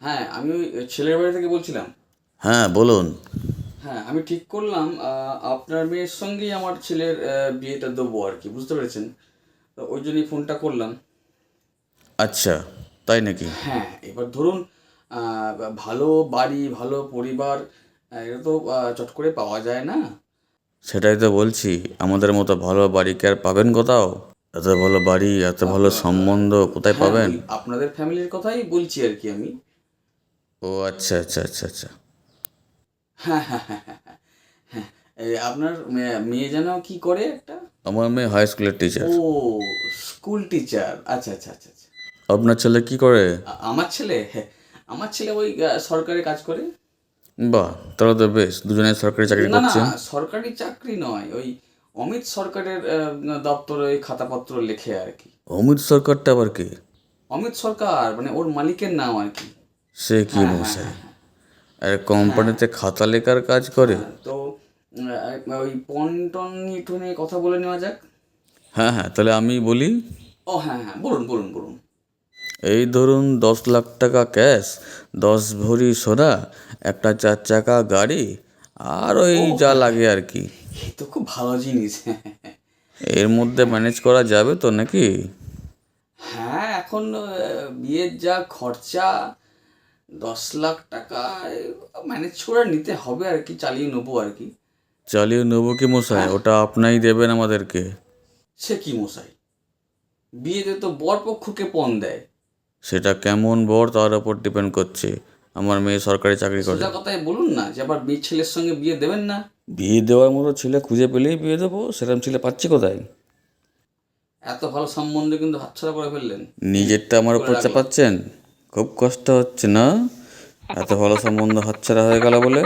হ্যাঁ, আমি ওই ছেলের বাড়ি থেকে বলছিলাম। হ্যাঁ বলুন। হ্যাঁ, আমি ঠিক করলাম আপনার মেয়ের সঙ্গেই আমার ছেলের বিয়েটা দেবো আর কি, বুঝতে পেরেছেন? তো ওই জন্যই ফোনটা করলাম। আচ্ছা, তাই নাকি? হ্যাঁ, এবার ধরুন ভালো বাড়ি, ভালো পরিবার এটা তো চট করে পাওয়া যায় না। সেটাই তো বলছি, আমাদের মতো ভালো বাড়ি কি আর পাবেন কোথাও? এত ভালো বাড়ি, এত ভালো সম্বন্ধ কোথায় হ্যাঁ, পাবেন? ওই আপনাদের ফ্যামিলির কথাই বলছি আর কি আমি। ও আচ্ছা আচ্ছা আচ্ছা আচ্ছা। হ্যাঁ, হ্যাঁ, হ্যাঁ, হ্যাঁ, হ্যাঁ। এই আপনার মেয়ে যেন কি করে একটা? আমার মেয়ে হাই স্কুলের টিচার। ও, স্কুল টিচার। আচ্ছা, আচ্ছা, আচ্ছা, আচ্ছা। আপনার ছেলে কি করে? আমার ছেলে? হ্যাঁ, আমার ছেলে ওই সরকারি কাজ করে। বাহ, তাহলে তো বেশ, দুজনে সরকারি চাকরি না, না, করছেন। সরকারি চাকরি নয়। ওই অমিত সরকারের দপ্তরে ওই খাতাপত্র লেখে আর কি। অমিত সরকারটা আবার কি? অমিত সরকার মানে ওর মালিকের নাম আর কি। সে কি হ্যাঁ, হ্যাঁ, মশাই! হ্যাঁ, হ্যাঁ। আর হ্যাঁ, কোম্পানিতে খাতা লেখার কাজ করে? হ্যাঁ, তো ওই পন্টন একটু নিয়ে কথা বলে নেওয়া যাক। হ্যাঁ হ্যাঁ, তাহলে আমি বলি। ও হ্যাঁ, হ্যাঁ, বলুন, বলুন, বলুন। এই ধরুন 10 লাখ টাকা ক্যাশ, 10 ভরি সোনা, একটা 4 চাকা গাড়ি, আর ওই ও যা হ্যাঁ, হ্যাঁ, লাগে আর কি। এই তো খুব ভালো জিনিস। এর মধ্যে ম্যানেজ করা যাবে তো নাকি? হ্যাঁ, এখন বিয়ের যা খরচা, 10 লাখ টাকায় ম্যানেজ করে নিতে হবে আর কি, চালিয়ে নেবো আর কি। চালিয়ে নেবো কি মশাই? হ্যাঁ, ওটা আপনাই দেবেন আমাদেরকে। সে কি মশাই, বিয়েতে তো বর পক্ষকে পণ দেয়। সেটা কেমন বর তার উপর ডিপেন্ড করছে। আমার মেয়ে সরকারি চাকরি করে। সোজা কথায় বলুন না যে আবার মেয়ে ছেলের সঙ্গে বিয়ে দেবেন না। বিয়ে দেওয়ার মতো ছেলে খুঁজে পেলেই বিয়ে দেবো, সেরকম ছেলে পাচ্ছি কোথায়? এত ভালো সম্বন্ধ কিন্তু হাতছাড়া করে ফেললেন। নিজেরটা আমার করে উপর রাখলাম। চাপাচ্ছেন। খুব কষ্ট হচ্ছে না? এত ভালো সম্বন্ধ হাতছাড়া হয়ে গেল বলে।